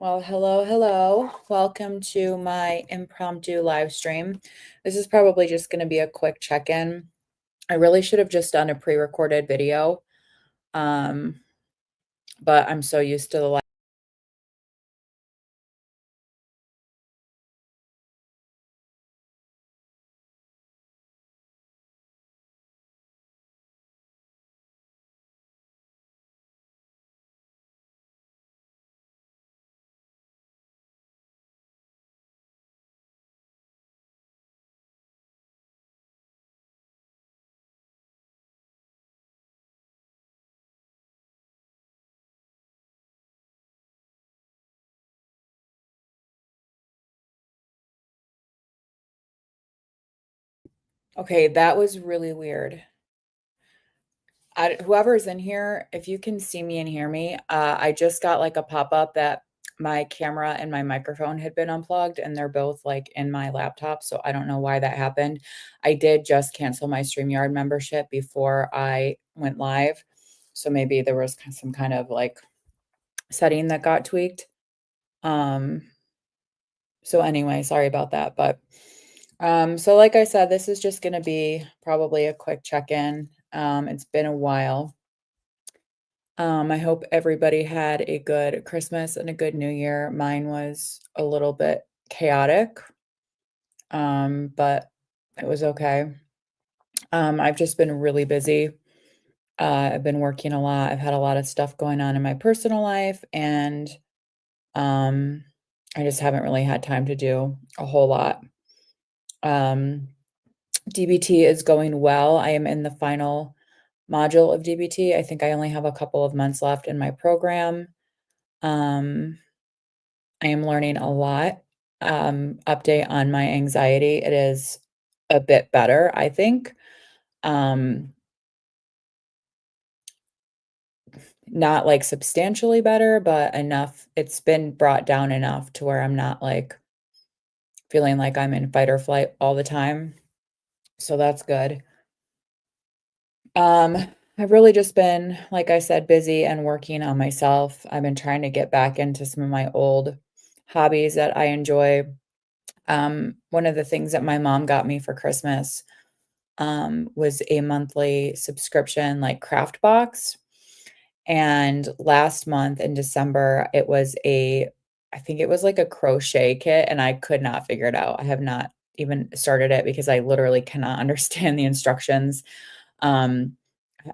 Well, hello, hello. Welcome to my impromptu live stream. This is probably just going to be a quick check-in. I really should have just done a pre-recorded video, um, but I'm so used to the live. Okay, that was really weird. Whoever is in here, if you can see me and hear me, I just got like a pop-up that my camera and my microphone had been unplugged and they're both like in my laptop. So I don't know why that happened. I did just cancel my StreamYard membership before I went live. So maybe there was some kind of like setting that got tweaked. Um, so anyway, sorry about that. But so like I said, this is just gonna be probably a quick check-in. It's been a while. I hope everybody had a good Christmas and a good New Year. Mine was a little bit chaotic, but it was okay. I've just been really busy. I've been working a lot. I've had a lot of stuff going on in my personal life, and um, I just haven't really had time to do a whole lot. Um, DBT is going well. I am in the final module of DBT. I think I only have a couple of months left in my program. Um, I am learning a lot. Update on my anxiety. It is a bit better, I think. Um, not like substantially better, but enough. It's been brought down enough to where I'm not like feeling like I'm in fight or flight all the time. So that's good. Um, I've really just been, like I said, busy and working on myself. I've been trying to get back into some of my old hobbies that I enjoy. One of the things that my mom got me for Christmas was a monthly subscription, like craft box. And last month in December, I think it was like a crochet kit, and I could not figure it out. I have not even started it because I literally cannot understand the instructions. Um,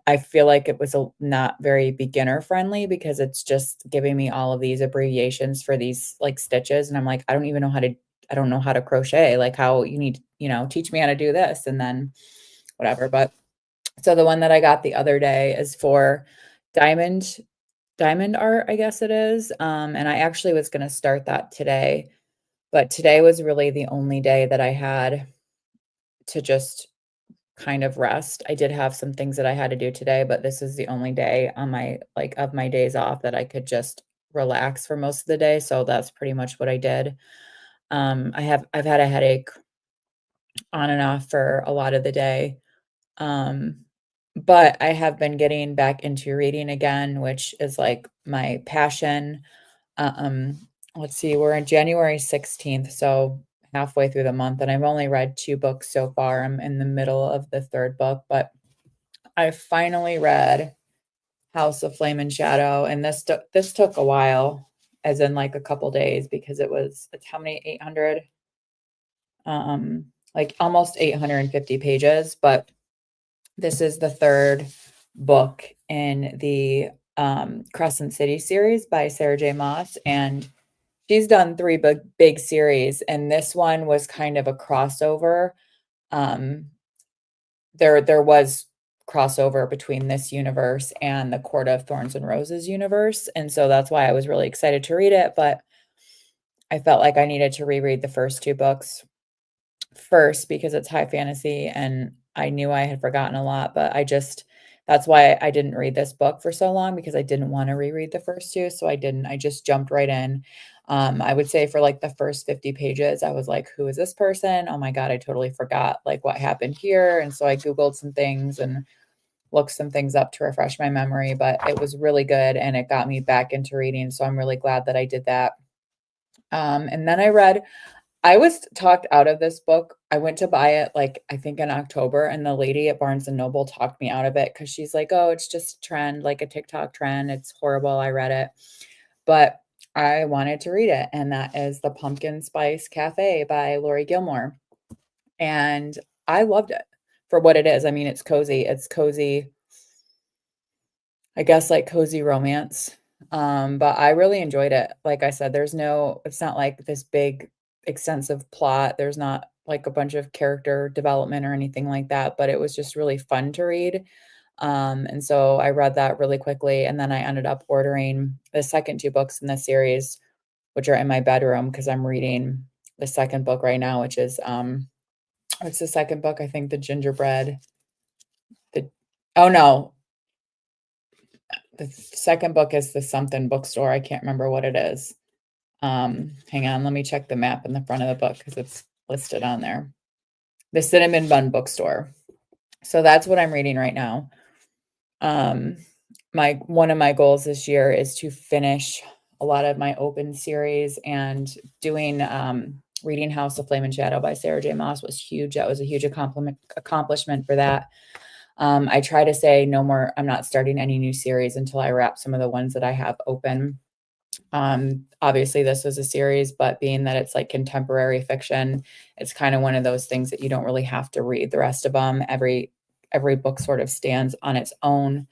I feel like it was not very beginner friendly because it's just giving me all of these abbreviations for these like stitches. And I'm like, I don't know how to crochet, like how you need, teach me how to do this and then whatever. But so the one that I got the other day is for diamond diamond art, I guess it is. And I actually was going to start that today, but today was really the only day that I had to just kind of rest. I did have some things that I had to do today, but this is the only day on my of my days off that I could just relax for most of the day. So that's pretty much what I did. I've had a headache on and off for a lot of the day. Um, but I have been getting back into reading again, which is like my passion. Um, let's see, we're on January 16th, so halfway through the month, and I've only read 2 books so far. I'm in the middle of the 3rd book, but I finally read House of Flame and Shadow, and this took a while, as in, like, a couple days because it's how many? 800? Like, almost 850 pages, but this is the 3rd book in the, Crescent City series by Sarah J. Maas, and she's done 3 big series, and this one was kind of a crossover. Um, there was crossover between this universe and the Court of Thorns and Roses universe, and so that's why I was really excited to read it, but I felt like I needed to reread the first 2 books first because it's high fantasy, and I knew I had forgotten a lot, but that's why I didn't read this book for so long because I didn't wanna reread the first 2, so I didn't. I just jumped right in. I would say for, like, the first 50 pages, I was like, "Who is this person? Oh my god, I totally forgot, like, what happened here," and so I Googled some things and looked some things up to refresh my memory, but it was really good, and it got me back into reading, so I'm really glad that I did that. And then I was talked out of this book. I went to buy it, like, I think in October, and the lady at Barnes& and Noble talked me out of it because she's like, "Oh, it's just a trend, like a TikTok trend. It's horrible." I read it, but I wanted to read it, and that is The Pumpkin Spice Cafe by Lori Gilmore, and I loved it for what it is. I mean, it's cozy, I guess, like, cozy romance, but I really enjoyed it. Like I said, it's not like this big, extensive plot, there's not, like, a bunch of character development or anything like that, but it was just really fun to read, and so I read that really quickly, and then I ended up ordering the second 2 books in the series, which are in my bedroom because 'cause I'm reading the second book right now, which is, what's the second book? I think The Gingerbread the oh, no, the second book is The Something Bookstore, I can't remember what it is. Hang on, let me check the map in the front of the book because it's listed on there. The Cinnamon Bun Bookstore. So that's what I'm reading right now. Um, my one of my goals this year is to finish a lot of my open series and doing, reading House of Flame and Shadow by Sarah J. Maas was huge. That was a huge accomplishment for that. I try to say no more I'm not starting any new series until I wrap some of the ones that I have open. Obviously this was a series, but being that it's like contemporary fiction, it's kind of one of those things that you don't really have to read the rest of them. Every book sort of stands on its own.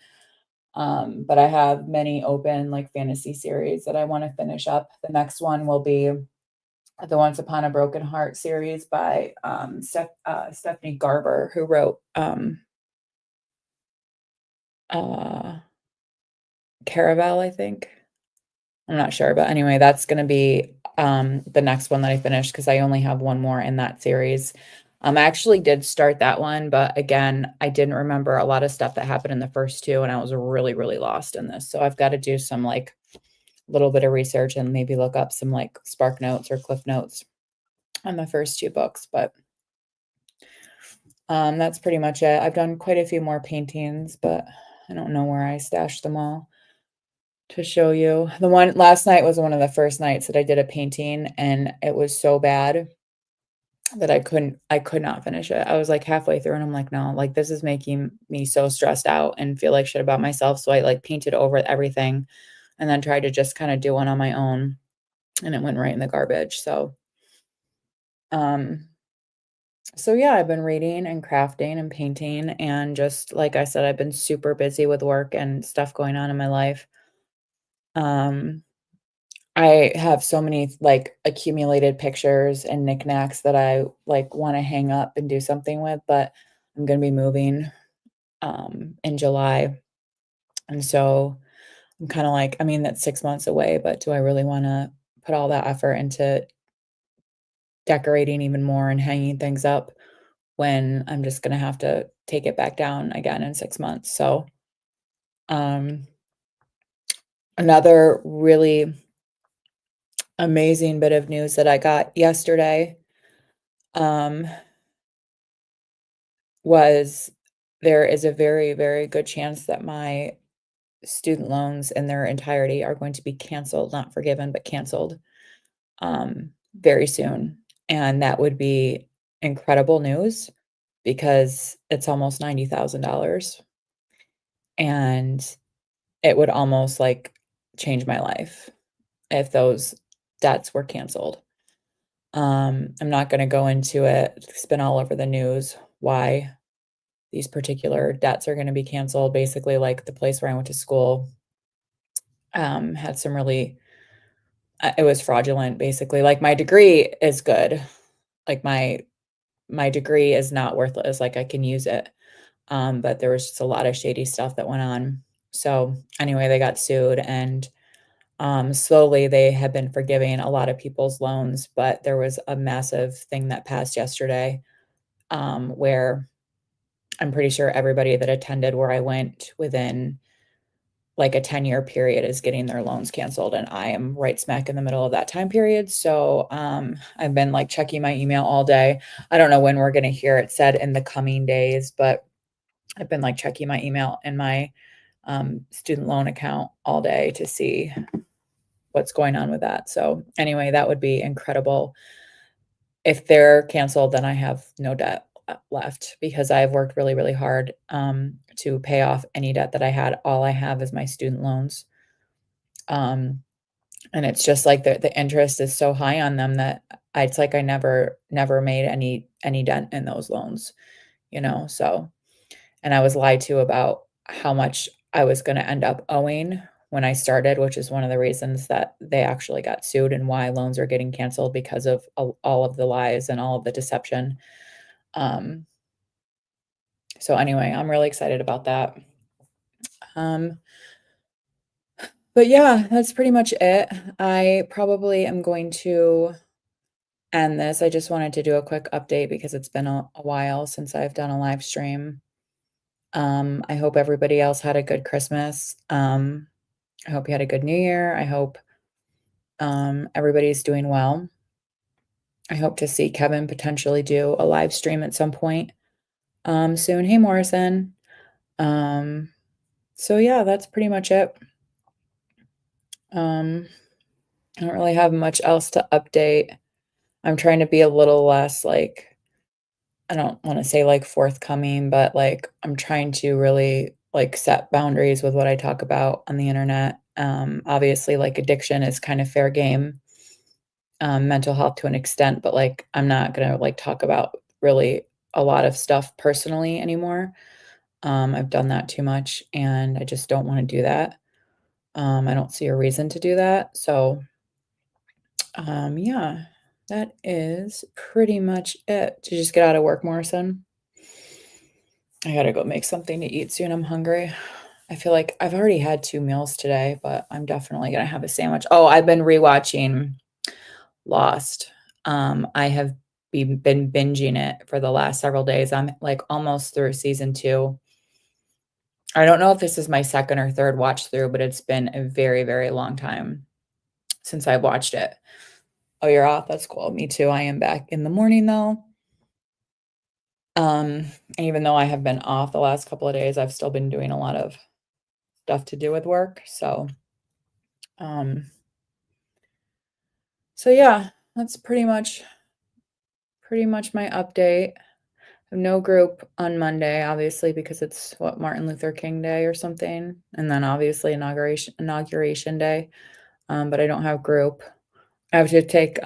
But I have many open like fantasy series that I want to finish up. The next one will be the Once Upon a Broken Heart series by Stephanie Garber, who wrote uh, Caraval, I think. I'm not sure, but anyway, that's gonna be, the next one that I finish because I only have 1 more in that series. I actually did start that one, but again, I didn't remember a lot of stuff that happened in the first 2, and I was really, really lost in this. So I've gotta do some, like, little bit of research and maybe look up some, like, Spark Notes or Cliff Notes on the first 2 books, but, that's pretty much it. I've done quite a few more paintings, but I don't know where I stashed them all to show you. The one last night was one of the first nights that I did a painting, and it was so bad that I could not finish it. I was, like, halfway through, and I'm like, "No, like, this is making me so stressed out and feel like shit about myself," so I, like, painted over everything and then tried to just kinda do one on my own, and it went right in the garbage, um so, yeah, I've been reading and crafting and painting, and just like I said, I've been super busy with work and stuff going on in my life. Um I have so many, like, accumulated pictures and knickknacks that I, like, wanna hang up and do something with, but I'm gonna be moving, in July, and so I'm kinda like, I mean, that's 6 months away, but do I really wanna put all that effort into decorating even more and hanging things up when I'm just gonna have to take it back down again in 6 months? So, um, another really amazing bit of news that I got yesterday, um was there is a very, very good chance that my student loans in their entirety are going to be canceled, not forgiven, but canceled, very soon, and that would be incredible news because it's almost $90,000, and it would almost, like, change my life if those debts were canceled. I'm not gonna go into it, it's been all over the news why these particular debts are gonna be canceled. Basically, like, the place where I went to school, had some really it was fraudulent, basically. Like, my degree is good. Like, my degree is not worthless, like, I can use it, but there was just a lot of shady stuff that went on. So, anyway, they got sued, and, slowly, they have been forgiving a lot of people's loans, but there was a massive thing that passed yesterday, where I'm pretty sure everybody that attended where I went within, like, a 10-year period is getting their loans canceled, and I am right smack in the middle of that time period, so, I've been, like, checking my email all day. I don't know when we're gonna hear it said in the coming days, but I've been, like, checking my email and my, student loan account all day to see what's going on with that. So anyway, that would be incredible. If they're canceled, then I have no debt left because I've worked really, really hard to pay off any debt that I had. All I have is my student loans. Um, and it's just like the interest is so high on them that it's like I never made any dent in those loans, you know. So, and I was lied to about how much I was going to end up owing when I started, which is one of the reasons that they actually got sued and why loans are getting canceled because of all of the lies and all of the deception. Um, so anyway, I'm really excited about that. Um, but yeah, that's pretty much it. I probably am going to end this. I just wanted to do a quick update because it's been a while since I've done a live stream. I hope everybody else had a good Christmas. I hope you had a good New Year. I hope everybody's doing well. I hope to see Kevin potentially do a live stream at some point soon. Hey, Morrison. Um, so yeah, that's pretty much it. I don't really have much else to update. I'm trying to be a little less like, I don't want to say like forthcoming, but like I'm trying to really like set boundaries with what I talk about on the internet. Obviously, like addiction is kind of fair game, mental health to an extent, but like I'm not gonna like talk about really a lot of stuff personally anymore. I've done that too much, and I just don't want to do that. I don't see a reason to do that. So, yeah, that is pretty much it. Did you just get out of work, Morrison? I gotta go make something to eat soon. I'm hungry. I feel like I've already had 2 meals today, but I'm definitely gonna have a sandwich. Oh, I've been rewatching Lost. I have been binging it for the last several days. I'm, like, almost through season 2. I don't know if this is my 2nd or 3rd watch through, but it's been a very, very long time since I've watched it. Oh, you're off? That's cool. Me too. I am back in the morning, though. Um, and even though I have been off the last couple of days, I've still been doing a lot of stuff to do with work. Um, so yeah, that's pretty much my update. No group on Monday, obviously, because it's what, Martin Luther King Day or something, and then obviously inauguration day. But I don't have group. I have to take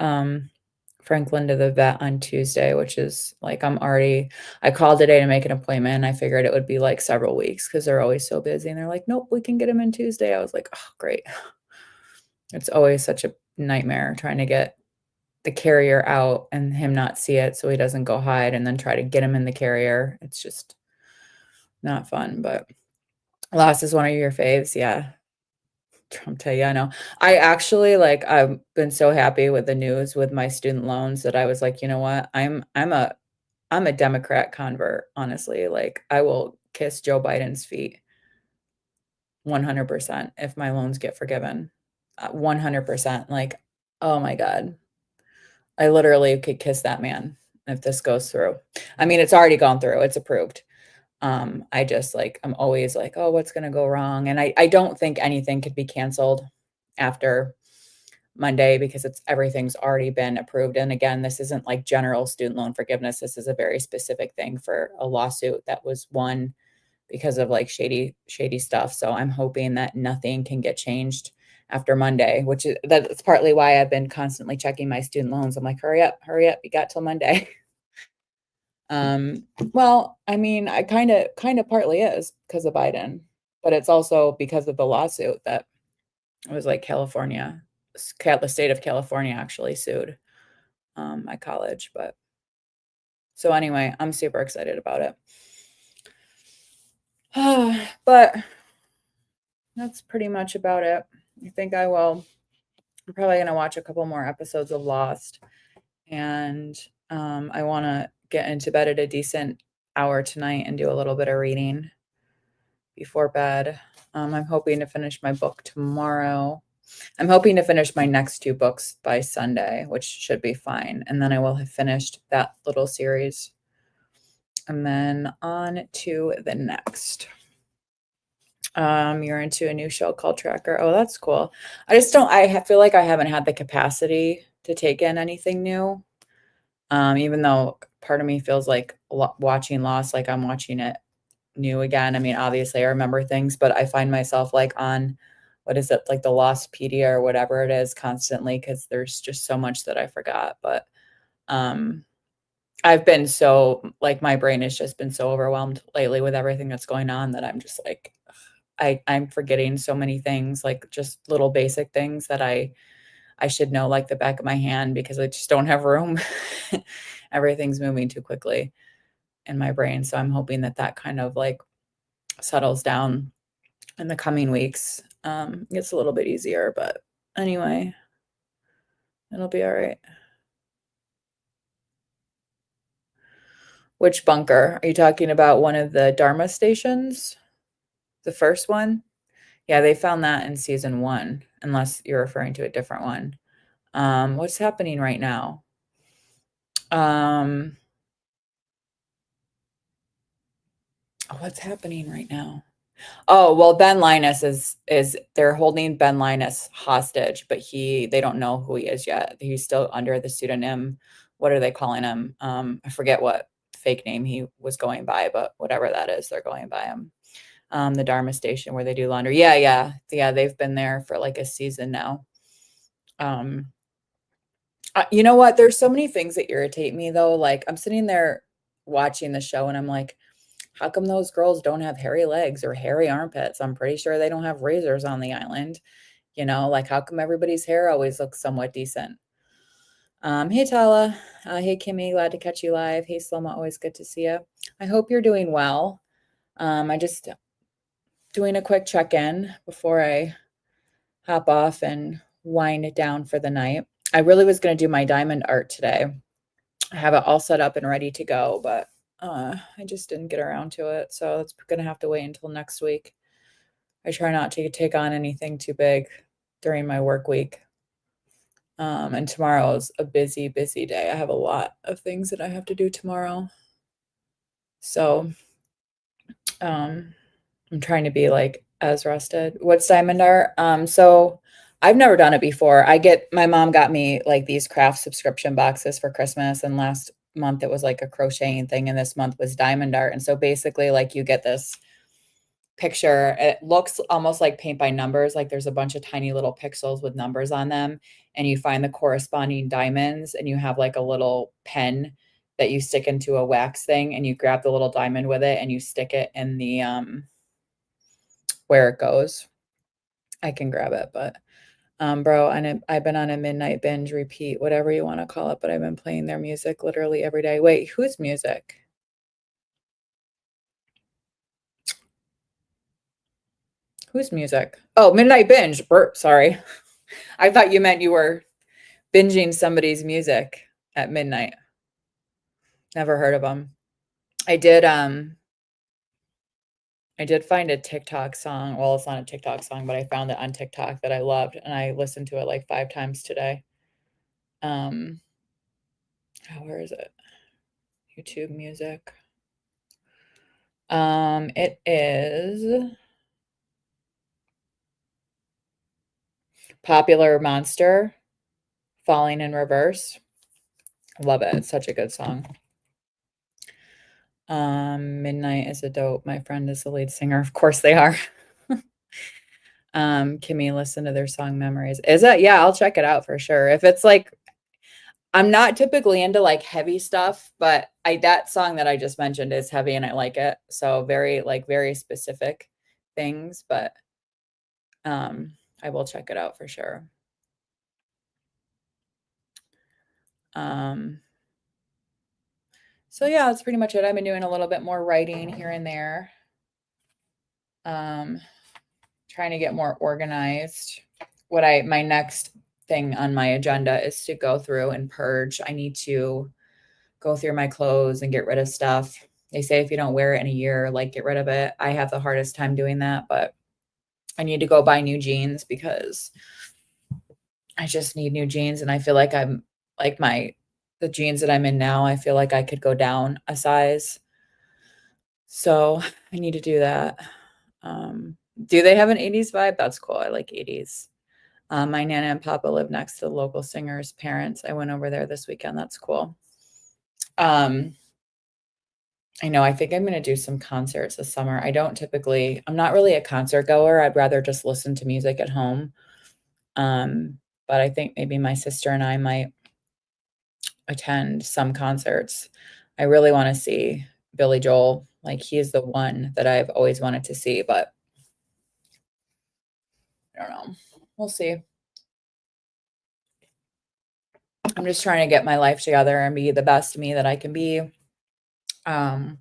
Franklin to the vet on Tuesday, which is like I called today to make an appointment and I figured it would be like several weeks because they're always so busy and they're like, nope, we can get him in Tuesday. I was like, oh, great. It's always such a nightmare trying to get the carrier out and him not see it so he doesn't go hide and then try to get him in the carrier. It's just not fun, but Lost is one of your faves, yeah. Trump tell you, I know. I actually like I've been so happy with the news with my student loans that I was like, you know what? I'm a Democrat convert, honestly. Like I will kiss Joe Biden's feet 100% if my loans get forgiven. 100%. Like, oh my God. I literally could kiss that man if this goes through. I mean, it's already gone through. It's approved. I just like I'm always like, "Oh, what's gonna go wrong?" And I don't think anything could be canceled after Monday because everything's already been approved. And again, this isn't like general student loan forgiveness. This is a very specific thing for a lawsuit that was won because of like shady stuff. So I'm hoping that nothing can get changed after Monday, which is that's partly why I've been constantly checking my student loans. I'm like, hurry up, you got till Monday. Well, I mean, I kind of partly is because of Biden, but it's also because of the lawsuit that it was like the state of California actually sued my college. But so anyway, I'm super excited about it. But that's pretty much about it. I think I will. I'm probably gonna watch a couple more episodes of Lost, and I want to get into bed at a decent hour tonight and do a little bit of reading before bed. I'm hoping to finish my book tomorrow. I'm hoping to finish my next 2 books by Sunday, which should be fine. And then I will have finished that little series. And then on to the next. You're into a new show called Tracker. Oh, that's cool. I just don't feel like I haven't had the capacity to take in anything new. Even though part of me feels like watching Lost, like I'm watching it new again. I mean, obviously I remember things, but I find myself like on what is it, like the Lostpedia or whatever it is constantly because there's just so much that I forgot. But um I've been so like my brain has just been so overwhelmed lately with everything that's going on that I'm just like I'm forgetting so many things, like just little basic things that I should know like the back of my hand because I just don't have room. Everything's moving too quickly in my brain, so I'm hoping that that kind of like settles down in the coming weeks. Gets a little bit easier, but anyway, it'll be all right. Which bunker? Are you talking about one of the Dharma stations? The first one? Yeah, they found that in season 1, unless you're referring to a different one. What's happening right now? Um, what's happening right now? Oh, well, Ben Linus is they're holding Ben Linus hostage, but they don't know who he is yet. He's still under the pseudonym. What are they calling him? I forget what fake name he was going by, but whatever that is, they're going by him. The Dharma station where they do laundry. Yeah, yeah. Yeah, they've been there for like a season now. Um, you know what? There's so many things that irritate me though. Like I'm sitting there watching the show and I'm like, how come those girls don't have hairy legs or hairy armpits? I'm pretty sure they don't have razors on the island. You know, like how come everybody's hair always looks somewhat decent? Hey Tala, hey Kimmy, glad to catch you live. Hey Sloma, always good to see you. I hope you're doing well. I just doing a quick check-in before I hop off and wind it down for the night. I really was going to do my diamond art today. I have it all set up and ready to go, but I just didn't get around to it. So it's going to have to wait until next week. I try not to take on anything too big during my work week. And tomorrow is a busy, busy day. I have a lot of things that I have to do tomorrow. So I'm trying to be like as rested. What's diamond art? So I've never done it before. My mom got me like these craft subscription boxes for Christmas, and last month it was like a crocheting thing, and this month was diamond art. And so basically, like you get this picture. It looks almost like paint by numbers, like there's a bunch of tiny little pixels with numbers on them, and you find the corresponding diamonds, and you have like a little pen that you stick into a wax thing, and you grab the little diamond with it, and you stick it in the where it goes. I can grab it, but bro, and I've been on a midnight binge repeat, whatever you want to call it, but I've been playing their music literally every day. Wait, whose music? Whose music? Oh, midnight binge. Sorry. I thought you meant you were binging somebody's music at midnight. Never heard of them. I did I did find a TikTok song. Well, it's not a TikTok song, but I found it on TikTok that I loved and I listened to it like 5 times today. Um where is it? YouTube music. It is Popular Monster, Falling in Reverse. Love it. It's such a good song. Midnight is a dope. My friend is the lead singer. Of course they are. Kimmy, listen to their song Memories. Is it? Yeah, I'll check it out for sure. If it's like I'm not typically into like heavy stuff, but that song that I just mentioned is heavy and I like it. So very specific things, but I will check it out for sure. So yeah, that's pretty much it. I've been doing a little bit more writing here and there. Trying to get more organized. My next thing on my agenda is to go through and purge. I need to go through my clothes and get rid of stuff. They say if you don't wear it in a year, like get rid of it. I have the hardest time doing that, but I need to go buy new jeans because I just need new jeans. And I feel like I'm like the jeans that I'm in now, I feel like I could go down a size. So I need to do that. Do they have an 80s vibe? That's cool. I like 80s. My Nana and Papa live next to the local singer's parents. I went over there this weekend. That's cool. Um, I know, I think I'm gonna do some concerts this summer. I'm not really a concert goer. I'd rather just listen to music at home. But I think maybe my sister and I might attend some concerts. I really wanna see Billy Joel. Like, he is the one that I've always wanted to see, but I don't know. We'll see. I'm just trying to get my life together and be the best me that I can be. Um,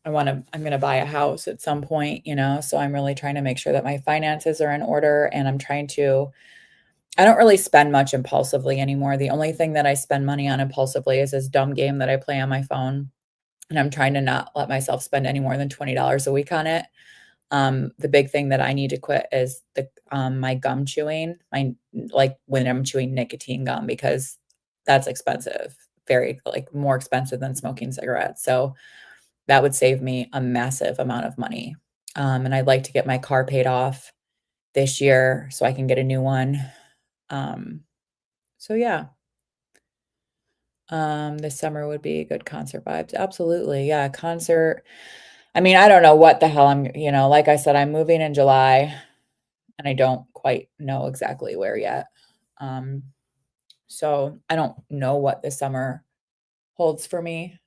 I'm gonna buy a house at some point, so I'm really trying to make sure that my finances are in order, and I don't really spend much impulsively anymore. The only thing that I spend money on impulsively is this dumb game that I play on my phone, and I'm trying to not let myself spend any more than $20 a week on it. The big thing that I need to quit is my gum chewing, like, when I'm chewing nicotine gum, because that's expensive, very, like, more expensive than smoking cigarettes, so that would save me a massive amount of money. And I'd like to get my car paid off this year so I can get a new one. Um, so yeah, this summer would be good concert vibes. Absolutely. Yeah, concert. I mean, I don't know what the hell like I said, I'm moving in July and I don't quite know exactly where yet. Um, so I don't know what this summer holds for me.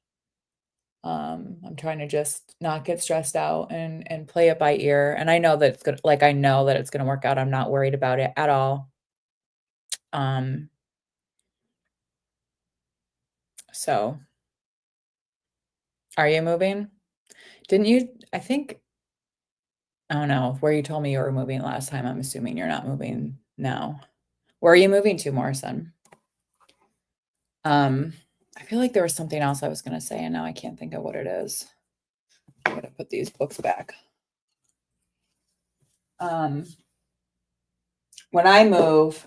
I'm trying to just not get stressed out and play it by ear. And I know that it's gonna work out. I'm not worried about it at all. Um, so are you moving? Didn't you I think I don't know where you told me you were moving last time. I'm assuming you're not moving now. Where are you moving to, Morrison? Um, I feel like there was something else I was gonna say, and now I can't think of what it is. I'm gonna put these books back. Um, when I move,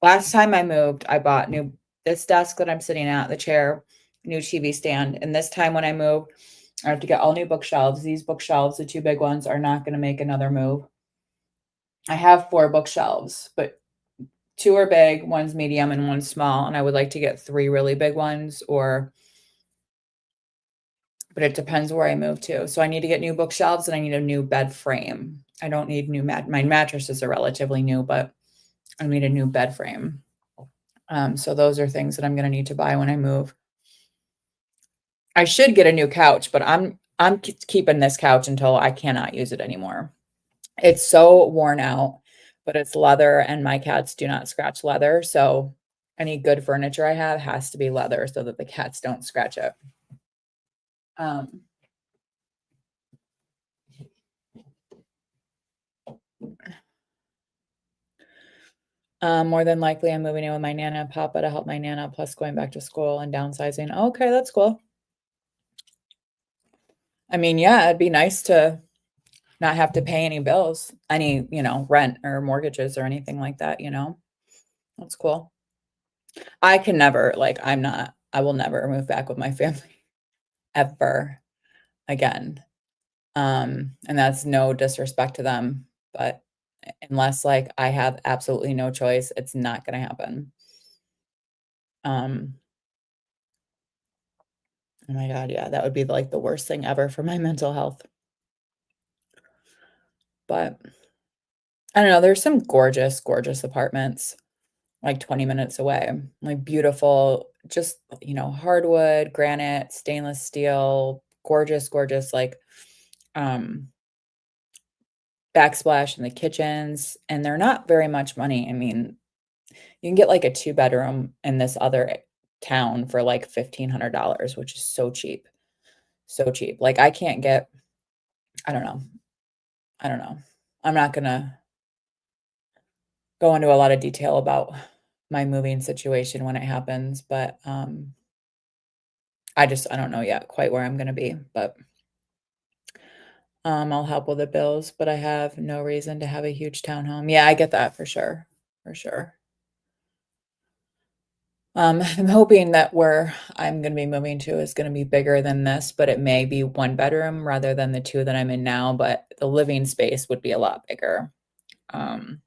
last time I moved, I bought new this desk that I'm sitting at, the chair, new TV stand, and this time when I move, I have to get all new bookshelves. These bookshelves, the two big ones, are not gonna make another move. I have 4 bookshelves, but 2 are big, one's medium, and one's small, and I would like to get 3 really big ones, but it depends where I move to. So I need to get new bookshelves and I need a new bed frame. I don't need my mattresses are relatively new, but I need a new bed frame. So those are things that I'm gonna need to buy when I move. I should get a new couch, but I'm keeping this couch until I cannot use it anymore. It's so worn out, but it's leather and my cats do not scratch leather, so any good furniture I have has to be leather so that the cats don't scratch it. Um, More than likely, I'm moving in with my Nana and Papa to help my Nana, plus going back to school and downsizing. Okay, that's cool. I mean, yeah, it'd be nice to not have to pay any bills, rent or mortgages or anything like that. That's cool. I can never, like, I will never move back with my family ever again. And that's no disrespect to them, but unless, like, I have absolutely no choice, it's not gonna happen. Um, oh my god, yeah, that would be, like, the worst thing ever for my mental health. But I don't know, there's some gorgeous, gorgeous apartments, like, 20 minutes away, like, beautiful, just, hardwood, granite, stainless steel, gorgeous, gorgeous, like, um, backsplash in the kitchens, and they're not very much money. I mean, you can get, like, a two-bedroom in this other town for, like, $1,500, which is so cheap, so cheap. Like, I don't know, I don't know. I'm not gonna go into a lot of detail about my moving situation when it happens, but, I don't know yet quite where I'm gonna be, but, I'll help with the bills, but I have no reason to have a huge townhome. Yeah, I get that for sure, for sure. I'm hoping that where I'm gonna be moving to is gonna be bigger than this, but it may be 1 bedroom rather than the 2 that I'm in now, but the living space would be a lot bigger. Um,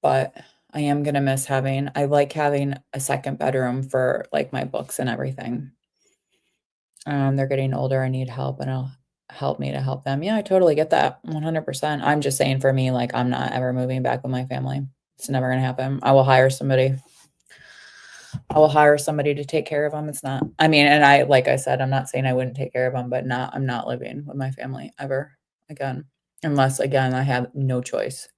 but I am gonna miss I like having a second bedroom for, like, my books and everything. They're getting older and need help, and it'll help me to help them. Yeah, I totally get that, 100%. I'm just saying for me, like, I'm not ever moving back with my family. It's never gonna happen. I will hire somebody. I will hire somebody to take care of them. It's not I mean, and I like I said, I'm not saying I wouldn't take care of them, but I'm not living with my family ever again, unless, again, I have no choice.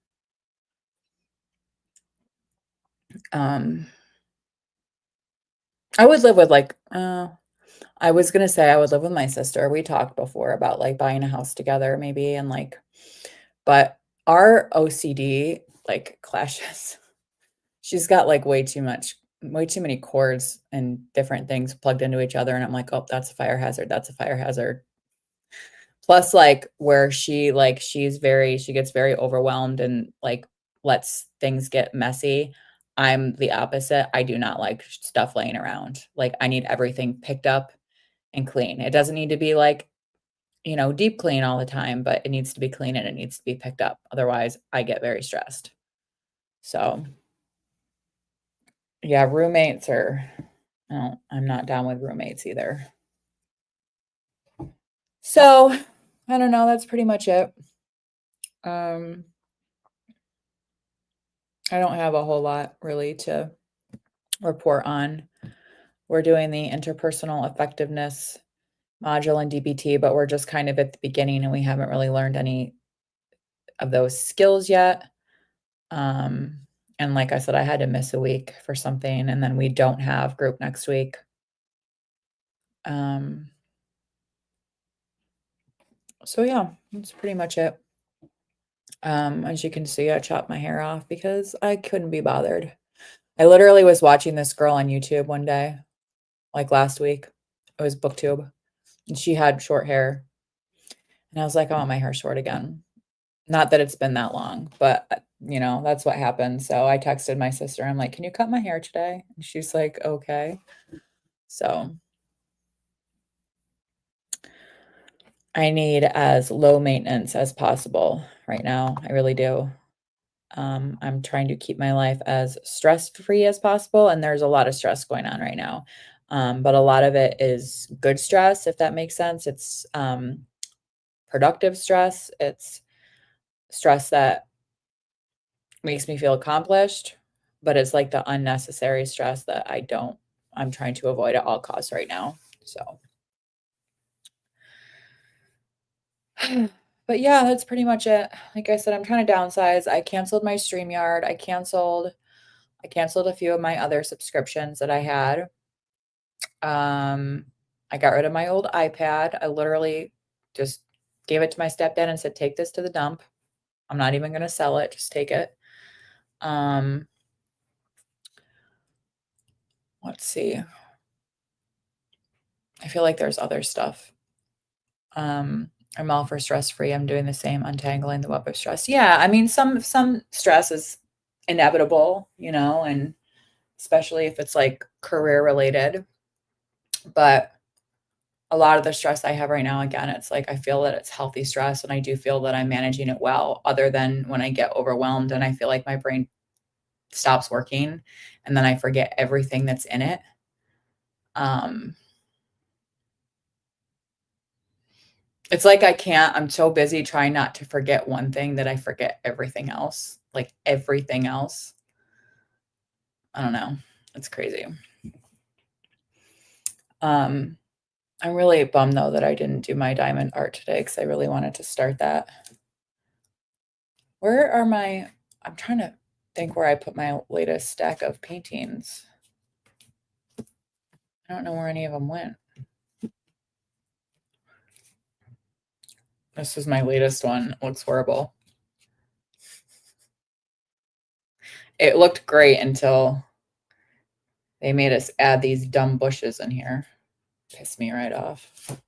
Um, I would live with, like, I was gonna say I would live with my sister. We talked before about, like, buying a house together maybe and, like but our OCD, like, clashes. She's got, like, way too many cords and different things plugged into each other, and I'm like, "Oh, that's a fire hazard, that's a fire hazard." Plus, like, where she gets very overwhelmed and, like, lets things get messy. I'm the opposite. I do not like stuff laying around. Like, I need everything picked up and clean. It doesn't need to be, like, deep clean all the time, but it needs to be clean and it needs to be picked up. Otherwise, I get very stressed. So, yeah, roommates are no, I'm not down with roommates either. So, I don't know, that's pretty much it. Um, I don't have a whole lot really to report on. We're doing the interpersonal effectiveness module in DBT, but we're just kind of at the beginning and we haven't really learned any of those skills yet. Um, and like I said, I had to miss a week for something, and then we don't have group next week. Um, so yeah, that's pretty much it. As you can see, I chopped my hair off because I couldn't be bothered. I literally was watching this girl on YouTube one day, like last week. It was BookTube, and she had short hair, and I was like, "I want my hair short again." Not that it's been that long, but, that's what happened, so I texted my sister, I'm like, "Can you cut my hair today?" And she's like, "Okay." So, I need as low maintenance as possible right now, I really do. I'm trying to keep my life as stress-free as possible, and there's a lot of stress going on right now, but a lot of it is good stress, if that makes sense. It's, productive stress, it's stress that makes me feel accomplished, but it's like the unnecessary stress that I'm trying to avoid at all costs right now, so but yeah, that's pretty much it. Like I said, I'm trying to downsize. I canceled my StreamYard. I canceled a few of my other subscriptions that I had. Um, I got rid of my old iPad. I literally just gave it to my stepdad and said, "Take this to the dump. I'm not even gonna sell it. Just take it." Um, let's see. I feel like there's other stuff. I'm all for stress free. I'm doing the same, untangling the web of stress. Yeah, I mean, some stress is inevitable, and especially if it's like career related. But a lot of the stress I have right now, again, it's like I feel that it's healthy stress, and I do feel that I'm managing it well. Other than when I get overwhelmed and I feel like my brain stops working, and then I forget everything that's in it. Um, It's like I'm so busy trying not to forget one thing that I forget everything else, like, everything else. I don't know. It's crazy. Um, I'm really bummed, though, that I didn't do my diamond art today because I really wanted to start that. Where are my I'm trying to think where I put my latest stack of paintings. I don't know where any of them went. This is my latest one. It looks horrible. It looked great until they made us add these dumb bushes in here. Pissed me right off.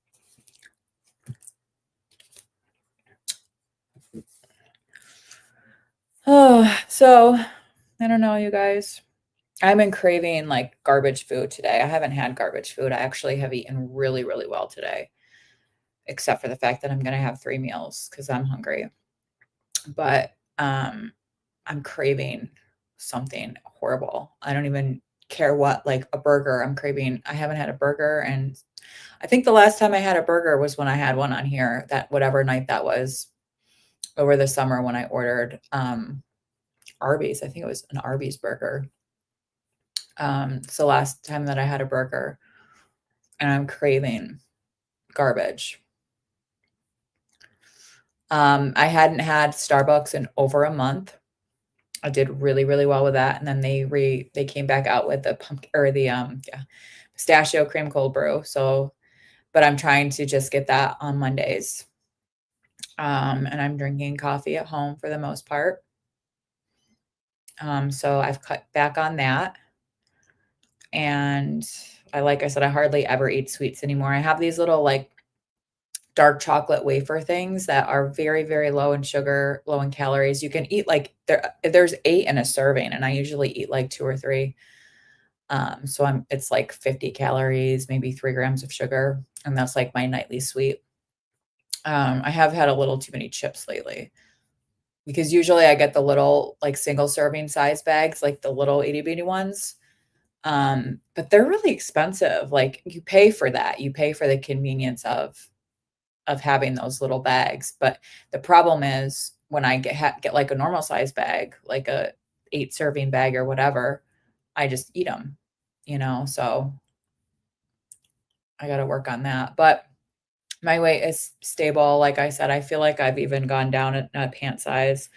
Oh, so I don't know, you guys. I've been craving, like, garbage food today. I haven't had garbage food. I actually have eaten really, really well today, except for the fact that I'm gonna have 3 meals because 'cause I'm hungry. But, I'm craving something horrible. I don't even care what, like, a burger. I haven't had a burger, and I think the last time I had a burger was when I had one on here, that whatever night that was over the summer when I ordered, Arby's. I think it was an Arby's burger. It's the last time that I had a burger, and I'm craving garbage. I hadn't had Starbucks in over a month. I did really, really well with that, and then they came back out with the pumpkin or the, yeah, pistachio cream cold brew, so but I'm trying to just get that on Mondays. And I'm drinking coffee at home for the most part. So I've cut back on that, and like I said, I hardly ever eat sweets anymore. I have these little, like, dark chocolate wafer things that are very, very low in sugar, low in calories. You can eat, like there's 8 in a serving, and I usually eat, like, 2 or 3. So it's like 50 calories, maybe 3 grams of sugar, and that's like my nightly sweet. I have had a little too many chips lately because usually I get the little, like, single serving size bags, like the little itty bitty ones. But they're really expensive. Like, you pay for that. You pay for the convenience of having those little bags. But the problem is when I get like a normal size bag, like a 8 serving bag or whatever, I just eat them, so I gotta work on that. But my weight is stable. Like I said, I feel like I've even gone down a pant size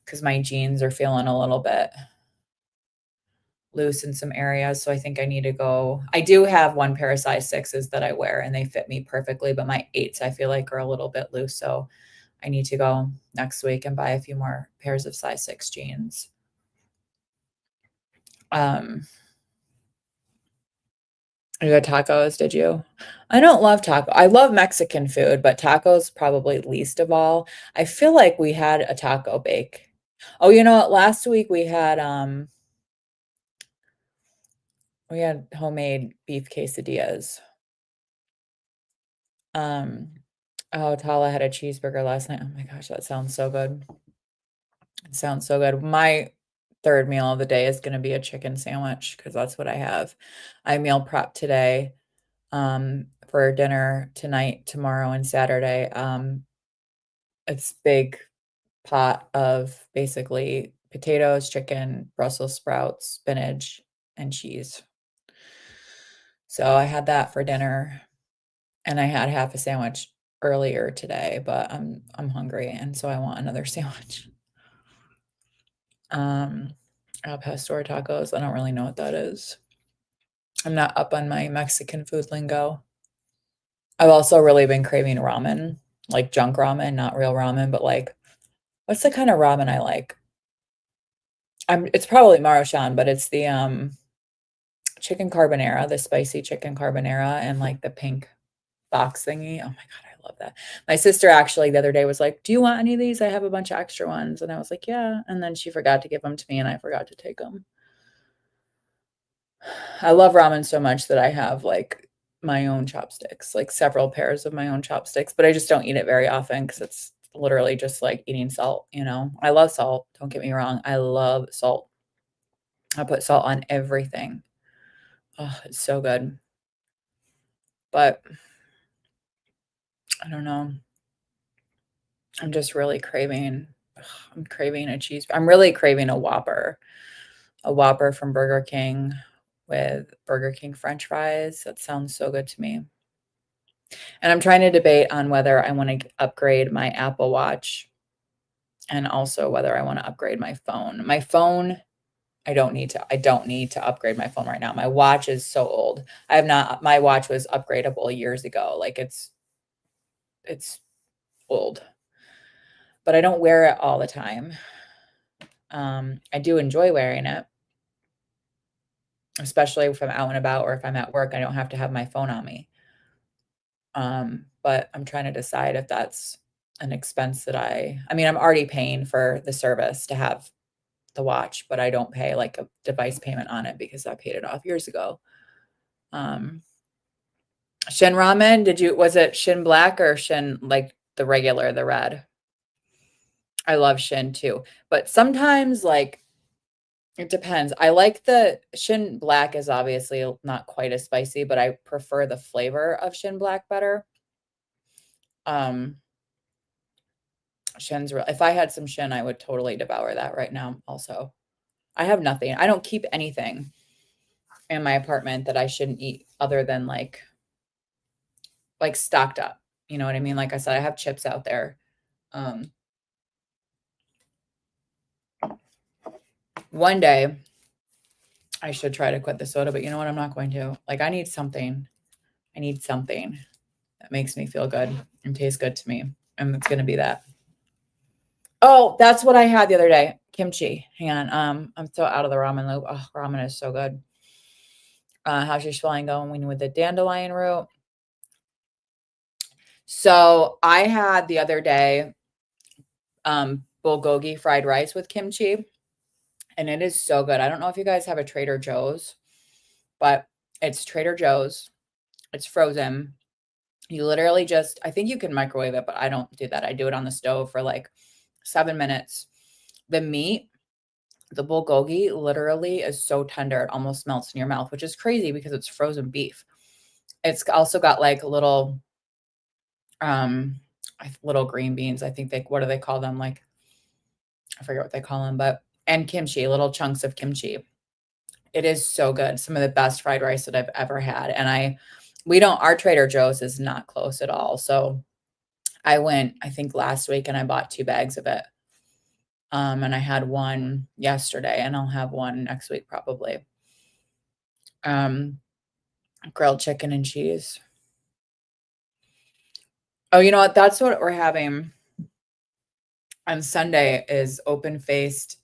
because my jeans are feeling a little bit loose in some areas. So I think I need to go. I do have one pair of size sixes that I wear and they fit me perfectly, but my eights I feel like are a little bit loose. So I need to go next week and buy a few more pairs of size six jeans. Um, you got tacos, did you? I don't love taco. I love Mexican food, but tacos probably least of all. I feel like we had a taco bake. Oh, you know what? Last week we had homemade beef quesadillas. Um, oh, Tala had a cheeseburger last night. Oh my gosh, that sounds so good. It sounds so good. My 3rd meal of the day is gonna be a chicken sandwich because that's what I have. I meal prep today, for dinner tonight, tomorrow, and Saturday. It's big pot of basically potatoes, chicken, Brussels sprouts, spinach, and cheese. So I had that for dinner, and I had half a sandwich earlier today, but I'm hungry, and so I want another sandwich. Um, Al pastor tacos, I don't really know what that is. I'm not up on my Mexican food lingo. I've also really been craving ramen, like junk ramen, not real ramen, but, like, what's the kind of ramen I like? It's probably Maruchan, but it's the, chicken carbonara, the spicy chicken carbonara and, like, the pink box thingy. Oh my god, I love that. My sister actually the other day was like, "Do you want any of these? I have a bunch of extra ones." And I was like, "Yeah." And then she forgot to give them to me, and I forgot to take them. I love ramen so much that I have, like, my own chopsticks, like, several pairs of my own chopsticks, but I just don't eat it very often because it's literally just like eating salt. I love salt, don't get me wrong, I love salt. I put salt on everything. Oh, it's so good. But I don't know. I'm just really craving ugh, I'm craving I'm really craving a Whopper from Burger King with Burger King french fries. That sounds so good to me. And I'm trying to debate on whether I wanna upgrade my Apple Watch and also whether I wanna upgrade my phone. My phone, I don't need to upgrade my phone right now. My watch is so old. I have not My watch was upgradable years ago. Like, it's old, but I don't wear it all the time. I do enjoy wearing it, especially if I'm out and about or if I'm at work, I don't have to have my phone on me. But I'm trying to decide if that's an expense that I'm already paying for the service to have the watch, but I don't pay like a device payment on it because I paid it off years ago. Um, Shin ramen, was it Shin black or Shin like the regular, the red? I love Shin too. But sometimes like it depends. I like the Shin black is obviously not quite as spicy, but I prefer the flavor of Shin black better. Um, Shin's real. If I had some Shin, I would totally devour that right now also. I have nothing. I don't keep anything in my apartment that I shouldn't eat other than like stocked up. You know what I mean? Like I said, I have chips out there. Um, One day I should try to quit the soda, but you know what? I'm not going to. Like I need something. I need something that makes me feel good and tastes good to me. And it's gonna be that. Oh, that's what I had the other day. Kimchi. Hang on. I'm so out of the ramen loop. Oh, ramen is so good. How's your swelling going with the dandelion root? So I had the other day bulgogi fried rice with kimchi, and it is so good. I don't know if you guys have a Trader Joe's, but it's Trader Joe's. It's frozen. You literally just, I think you can microwave it, but I don't do that. I do it on the stove for like 7 minutes. The meat, the bulgogi, literally is so tender it almost melts in your mouth, which is crazy because it's frozen beef. It's also got like um, little green beans. I think what do they call them? Like I forget what they call them, but and kimchi, little chunks of kimchi. It is so good. Some of the best fried rice that I've ever had. And we don't, our Trader Joe's is not close at all. So I went, I think last week and I bought 2 bags of it. And I had one yesterday and I'll have one next week probably. Um, Grilled chicken and cheese. Oh, you know what? That's what we're having on Sunday is open-faced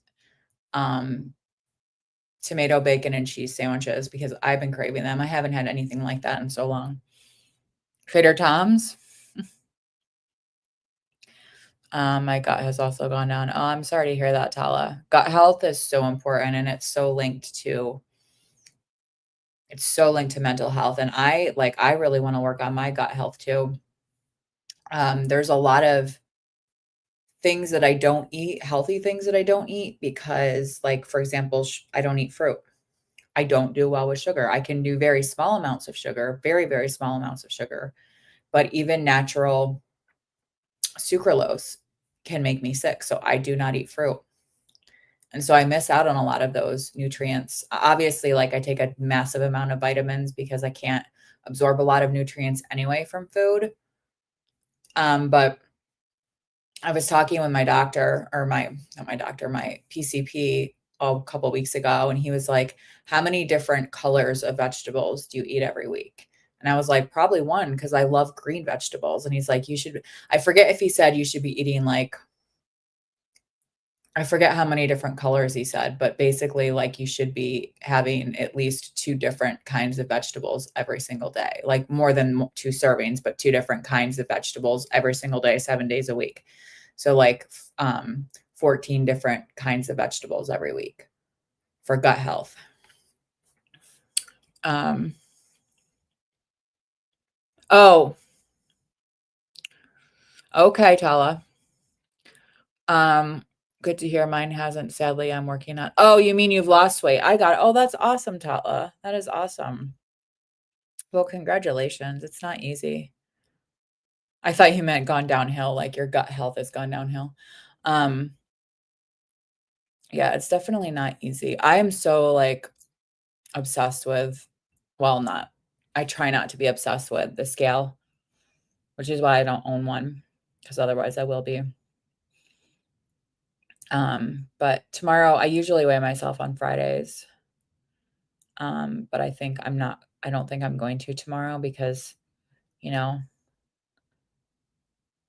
um tomato, bacon, and cheese sandwiches because I've been craving them. I haven't had anything like that in so long. Trader Tom's. My gut has also gone down. Oh, I'm sorry to hear that, Tala. Gut health is so important and it's so linked to mental health. And I really want to work on my gut health too. There's a lot of things that I don't eat, healthy things that I don't eat because like for example, I don't eat fruit. I don't do well with sugar. I can do very small amounts of sugar, very, very small amounts of sugar, but even natural sucralose can make me sick. So I do not eat fruit. And so I miss out on a lot of those nutrients. Obviously, like I take a massive amount of vitamins because I can't absorb a lot of nutrients anyway from food. But I was talking with my doctor or not my doctor, my PCP a couple weeks ago, and he was like, how many different colors of vegetables do you eat every week? And I was like, probably one because I love green vegetables. And he's like, I forget if he said you should be eating like I forget how many different colors he said, but basically, like, you should be having at least 2 different kinds of vegetables every single day, like, more than 2 servings, but 2 different kinds of vegetables every single day, 7 days a week. So, like, 14 different kinds of vegetables every week for gut health. Um Oh, okay, Tala. Um, Good to hear. Mine hasn't, sadly. I'm working on Oh, you mean you've lost weight. I got it. Oh, that's awesome, Tala. That is awesome. Well, congratulations. It's not easy. I thought you meant gone downhill, like your gut health has gone downhill. Um, yeah, it's definitely not easy. I am so, like, obsessed with well, not I try not to be obsessed with the scale, which is why I don't own one, because otherwise I will be. But tomorrow I usually weigh myself on Fridays. But I don't think I'm going to tomorrow because, you know,